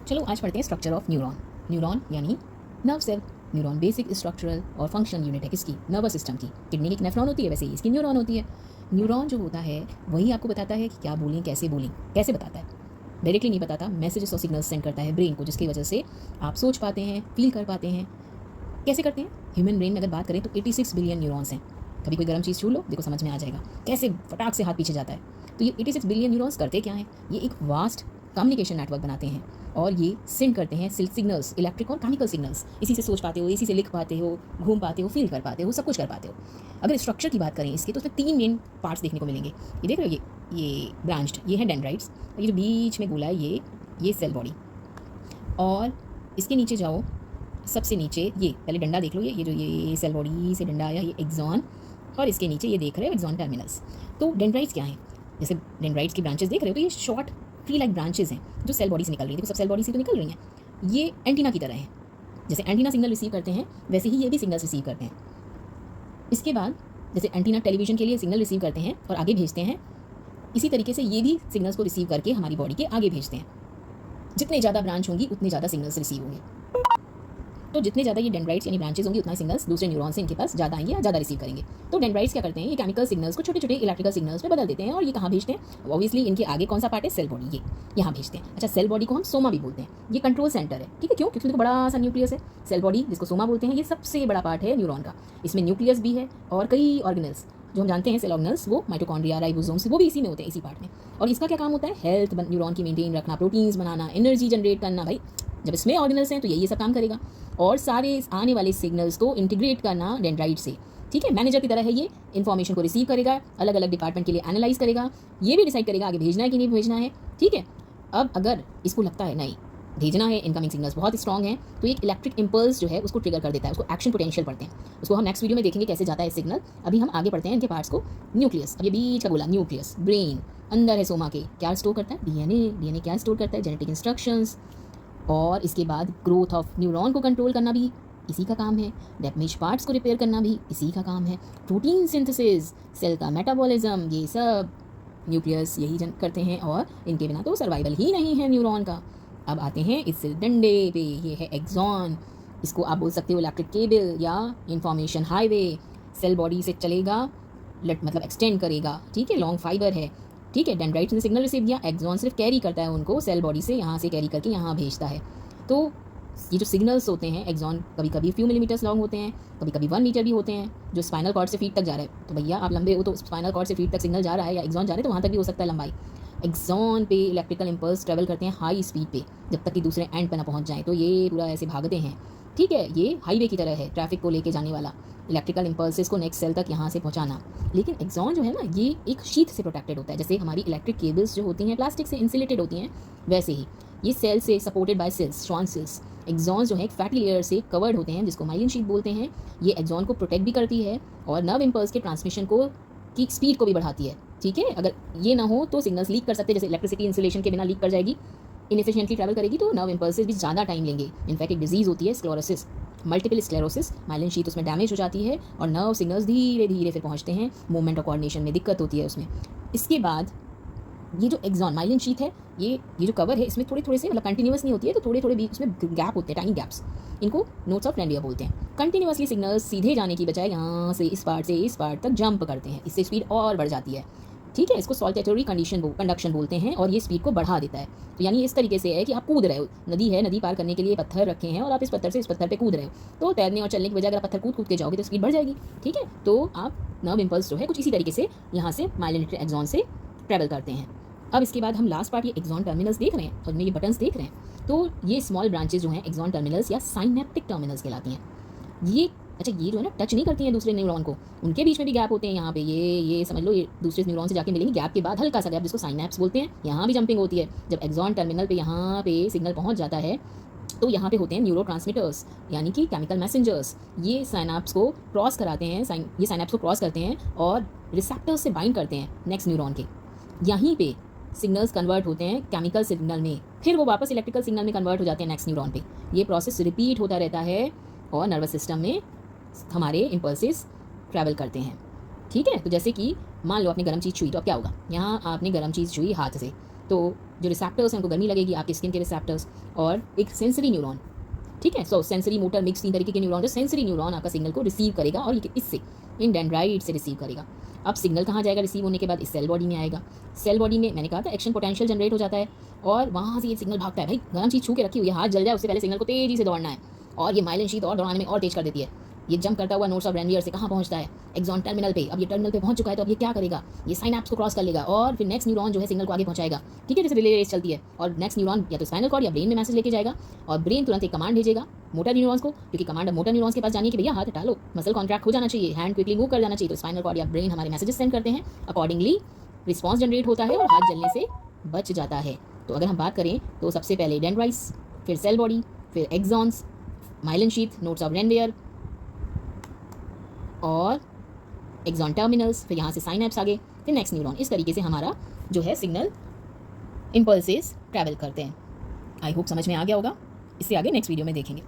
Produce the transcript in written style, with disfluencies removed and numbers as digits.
चलो आज पढ़ते हैं स्ट्रक्चर ऑफ न्यूरॉन। न्यूरॉन यानी nerve cell. Neuron basic structural और फंक्शनल यूनिट है किसकी? नर्वस सिस्टम की। किडनी की एक नेफ्रॉन होती है, वैसे ही इसकी न्यूरॉन होती है। न्यूरॉन जो होता है वही आपको बताता है कि क्या बोलें, कैसे बताता है। डायरेक्टली नहीं बताता, मैसेजेस और सिग्नल्स सेंड करता है ब्रेन को, जिसकी वजह से आप सोच पाते हैं, फील कर पाते हैं। कैसे करते हैं? ह्यूमन ब्रेन में अगर बात करें तो 86 बिलियन न्यूरॉन्स हैं। कभी कोई गर्म चीज़ छू लो, देखो समझ में आ जाएगा कैसे फटाक से हाथ पीछे जाता है। तो ये 86 बिलियन न्यूरॉन्स करते क्या हैं? ये एक वास्ट कम्युनिकेशन नेटवर्क बनाते हैं और ये सेंड करते हैं सिग्नल्स, इलेक्ट्रिक और केमिकल सिग्नल्स। इसी से सोच पाते हो, इसी से लिख पाते हो, घूम पाते हो, फील कर पाते हो, सब कुछ कर पाते हो। अगर स्ट्रक्चर की बात करें इसके, तो उसमें 3 मेन पार्ट्स देखने को मिलेंगे। ये देख रहे हो, ये ब्रांच्ड, ये है डेंड्राइट्स, और ये जो बीच में गोला है ये सेल बॉडी। और इसके नीचे जाओ, सबसे नीचे ये पहले डंडा देख लो, ये जो ये सेल बॉडी से डंडा आया, ये एक्सॉन, और इसके नीचे ये देख रहे हो एक्सॉन टर्मिनल्स। तो डेंड्राइट्स क्या हैं? जैसे डेंड्राइट्स की ब्रांचेस देख रहे हो, तो ये शॉर्ट ट्री लाइक ब्रांचेस हैं जो सेल बॉडी से निकल रही है। देखो सब सेल बॉडी से तो निकल रही हैं। ये एंटीना की तरह है, जैसे एंटीना सिग्नल रिसीव करते हैं वैसे ही ये भी सिग्नल्स रिसीव करते हैं। इसके बाद जैसे एंटीना टेलीविजन के लिए सिग्नल रिसीव करते हैं और आगे भेजते हैं, इसी तरीके से ये भी सिग्नल्स को रिसीव करके हमारी बॉडी के आगे भेजते हैं। जितने ज़्यादा ब्रांच होंगी उतने ज़्यादा सिग्नल्स रिसीव होंगे। तो जितने ज़्यादा ये डेंड्राइट्स यानी ब्रांचेस होंगी, उतना सिग्नल्स दूसरे न्यूरॉन से इनके पास ज़्यादा आएंगे या ज़्यादा रिसीव करेंगे। तो डेंड्राइट्स क्या करते हैं? ये केमिकल सिग्नल्स को छोटे छोटे इलेक्ट्रिकल सिग्नल्स में बदल देते हैं। और ये कहाँ भेजते हैं? ऑब्वियसली इनके आगे कौन सा पार्ट है? सेल बॉडी, ये यहाँ भेजते हैं। अच्छा, सेल बॉडी को हम सोमा भी बोलते हैं। ये कंट्रोल सेंटर है, ठीक है। क्यों? क्योंकि इसमें बड़ा सा न्यूक्लियस है। सेल बॉडी जिसको सोमा बोलते हैं, ये सबसे बड़ा पार्ट है न्यूरॉन का। इसमें न्यूक्लियस भी है और कई ऑर्गेनल्स जो हम जानते हैं सेल ऑर्गेनल्स, वो माइटोकॉन्ड्रिया, राइबोसोम्स, वो भी इसी में होते हैं, इसी पार्ट में। और इसका क्या काम होता है? हेल्थ, न्यूरॉन की मेंटेन रखना, प्रोटीन्स बनाना, एनर्जी जनरेट करना। भाई जब इसमें ऑर्गेनल्स हैं तो ये सब काम करेगा। और सारे आने वाले सिग्नल्स को इंटीग्रेट करना डेंड्राइट से, ठीक है। मैनेजर की तरह है ये, इन्फॉर्मेशन को रिसीव करेगा, अलग अलग डिपार्टमेंट के लिए एनालाइज करेगा, ये भी डिसाइड करेगा आगे भेजना है कि नहीं भेजना है, ठीक है। अब अगर इसको लगता है नहीं भेजना है, इनकमिंग सिग्नल्स बहुत स्ट्रॉन्ग हैं, तो एक इलेक्ट्रिक इंपल्स जो है उसको ट्रिगर कर देता है, उसको एक्शन पोटेंशियल पढ़ते हैं। उसको हम नेक्स्ट वीडियो में देखेंगे कैसे जाता है सिग्नल। अभी हम आगे पढ़ते हैं इनके पार्ट्स को। न्यूक्लियस, अब ये बीच का बोला न्यूक्लियस, ब्रेन अंदर है सोमा के, क्या स्टोर करता है? डीएनए क्या स्टोर करता है? Genetic instructions. और इसके बाद ग्रोथ ऑफ न्यूरॉन को कंट्रोल करना भी इसी का काम है। डैमेज पार्ट्स को रिपेयर करना भी इसी का काम है। प्रोटीन सिंथेसिस, सेल का मेटाबॉलिज्म, ये सब न्यूक्लियस यही करते हैं। और इनके बिना तो सर्वाइवल ही नहीं है न्यूरॉन का। अब आते हैं इस डंडे पे, ये है एक्सॉन। इसको आप बोल सकते हो इलेक्ट्रिक केबल या इंफॉर्मेशन हाईवे। सेल बॉडी से चलेगा, मतलब एक्सटेंड करेगा, ठीक है। लॉन्ग फाइबर है, ठीक है। डेंड्राइट्स ने सिग्नल रिसीव किया, एक्सॉन सिर्फ कैरी करता है उनको, सेल बॉडी से यहाँ से कैरी करके यहाँ भेजता है। तो ये जो सिग्नल्स होते हैं एक्सॉन कभी कभी फ्यू मिलीमीटर्स लॉन्ग होते हैं, कभी कभी 1 मीटर भी होते हैं, जो स्पाइनल कॉर्ड से फीट तक जा रहा है। तो भैया आप लंबे हो तो स्पाइनल कॉर्ड से फीट तक सिग्नल जा रहा है या एक्सॉन जा रहे हैं, तो वहाँ तक भी हो सकता है लंबाई। एक्सॉन पे इलेक्ट्रिकल इंपल्स ट्रेवल करते हैं हाई स्पीड पे, जब तक कि दूसरे एंड पे ना पहुँच जाए। तो ये पूरा ऐसे भागते हैं, ठीक है। ये हाईवे की तरह है, ट्रैफिक को लेके जाने वाला, इलेक्ट्रिकल इंपल्सेस को नेक्स्ट सेल तक यहाँ से पहुँचाना। लेकिन एक्सॉन जो है ना, ये एक शीट से प्रोटेक्टेड होता है। जैसे हमारी इलेक्ट्रिक केबल्स जो होती हैं प्लास्टिक से इंसुलेटेड होती हैं, वैसे ही ये सेल से supported by cells, Schwann cells. Axon जो है एक फैटी लेयर से कवर्ड होते हैं, जिसको माइलिन शीट बोलते हैं। ये एक्सॉन को प्रोटेक्ट भी करती है और नर्व इंपल्स के ट्रांसमिशन को की स्पीड को भी बढ़ाती है, ठीक है। अगर ये ना हो तो सिग्नल्स लीक कर सकते हैं, जैसे इलेक्ट्रिसिटी इंसुलेशन के बिना लीक कर जाएगी, इनएफिशिएंटली ट्रैवल करेगी, तो नर्व इंपल्सेस भी ज़्यादा टाइम लेंगे। इनफैक्ट एक डिजीज़ होती है sclerosis, multiple sclerosis. Myelin sheath उसमें डैमेज हो जाती है और नर्व सिग्नल्स धीरे धीरे फिर पहुँचते हैं, मूवमेंट और कोऑर्डिनेशन में दिक्कत होती है उसमें। इसके बाद ये जो एक्सॉन माइलिन शीट है, ये जो कवर है, इसमें थोड़े थोड़े से, मतलब कंटिन्यूस नहीं होती है, तो थोड़े थोड़े बीच उसमें गैप होते हैं, टाइनी गैप्स। इनको नोट्स ऑफ रेंडियर बोलते हैं। कंटिन्यूसली सिग्नल्स सीधे जाने की बजाय यहाँ से इस पार्ट तक जंप करते हैं, इससे स्पीड और बढ़ जाती है, ठीक है। इसको सॉल्टेटरी कंडक्शन बोलते हैं और ये स्पीड को बढ़ा देता है। तो यानी इस तरीके से है कि आप कूद रहे हो, नदी है, नदी पार करने के लिए पत्थर रखे हैं और आप इस पत्थर से इस पत्थर पे कूद रहे हो, तो तैरने और चलने की बजाय अगर आप पत्थर कूद कूद के जाओगे तो स्पीड बढ़ जाएगी, ठीक है। तो आप नर्व इंपल्स जो है कुछ इसी तरीके से यहाँ से माइलिनेटेड एक्सॉन से ट्रैवल करते हैं। अब इसके बाद हम लास्ट पार्ट ये एक्सॉन टर्मिनल्स देख रहे हैं और ये बटन्स देख रहे हैं। तो ये स्मॉल ब्रांचेस जो हैं एक्सॉन टर्मिनल्स या साइनेप्टिक टर्मिनल्स कहलाती हैं। ये अच्छा, ये जो है ना टच नहीं करती हैं दूसरे न्यूरॉन को, उनके बीच में भी गैप होते हैं यहाँ पे। ये समझ लो, ये दूसरे न्यूरॉन से जाके मिलेंगे, गैप के बाद हल्का सा गैप जिसको साइनैप्स बोलते हैं, यहाँ भी जंपिंग होती है। जब एक्सॉन टर्मिनल पे यहाँ पे सिग्नल पहुँच जाता है तो यहाँ पे होते हैं न्यूरोट्रांसमीटर्स यानी कि केमिकल मैसेंजर्स। ये साइनैप्स को क्रॉस कराते हैं, ये साइनैप्स को क्रॉस करते हैं और रिसेप्टर्स से बाइंड करते हैं नेक्स्ट न्यूरॉन के। यहीं पे सिग्नल्स कन्वर्ट होते हैं केमिकल सिग्नल में, फिर वो वापस इलेक्ट्रिकल सिग्नल में कन्वर्ट हो जाते हैं नेक्स्ट न्यूरॉन पे। ये प्रोसेस रिपीट होता रहता है और नर्वस सिस्टम में हमारे इंपल्सेस ट्रैवल करते हैं, ठीक है। तो जैसे कि मान लो आपने गर्म चीज़ छुई, तो अब क्या होगा? यहाँ आपने गर्म चीज़ छुई हाथ से, तो जो रिसेप्टर्स हैं उनको गर्मी लगेगी, आपकी स्किन के रिसेप्टर्स, और एक सेंसरी न्यूरॉन, ठीक है। सो सेंसरी मोटर मिक्स 3 तरीके के न्यूरॉन, जो सेंसरी न्यूरॉन आपका सिग्नल को रिसीव करेगा और ये इससे इन डेंड्राइट से रिसीव करेगा। अब सिग्नल कहाँ जाएगा रिसीव होने के बाद? इस सेल बॉडी में आएगा। सेल बॉडी में मैंने कहा था एक्शन पोटेंशियल जनरेट हो जाता है और वहाँ से ये सिग्नल भागता है। भाई गर्म चीज़ छू के रखी हुई है, हाथ जल जाए उससे पहले सिग्नल को तेज़ी से दौड़ना है, और ये माइलिन शीथ और दौड़ाने में और तेज कर देती है। ये जंप करता हुआ नोड्स ऑफ रैनवियर से कहाँ पहुँचता है? एक्सॉन टर्मिनल पे। अब ये टर्मिनल पे पहुँच चुका है तो अब ये क्या करेगा? ये साइनैप्स को क्रॉस कर लेगा और फिर नेक्स्ट न्यूरॉन जो है सिग्नल को आगे पहुँचाएगा, ठीक है, जैसे रिले रेस चलती है। और नेक्स्ट न्यूरॉन या तो स्पाइनल कॉर्ड या ब्रेन में मैसेज लेके जाएगा, और ब्रेन तुरंत एक कमांड भेजेगा मोटर न्यूरॉन्स को, क्योंकि कमांड मोटर न्यूरॉन्स के पास जानिए कि भैया हाथ हटा लो, मसल कॉन्ट्रैक्ट हो जाना चाहिए, हैंड क्विकली मूव कर जाना चाहिए। तो स्पाइनल कॉर्ड या ब्रेन हमारे मैसेजेस सेंड करते हैं, अकॉर्डिंगली रिस्पॉन्स जनरेट होता है और हाथ जलने से बच जाता है। तो अगर हम बात करें तो सबसे पहले डेंड्राइट्स, फिर सेल बॉडी, फिर axons, myelin sheath, nodes of Ranvier और एक्सॉन टर्मिनल्स, फिर यहाँ से साइनैप्स आगे, फिर नेक्स्ट न्यूरॉन। इस तरीके से हमारा जो है सिग्नल इम्पल्सेस ट्रैवल करते हैं। आई होप समझ में आ गया होगा। इससे आगे नेक्स्ट वीडियो में देखेंगे।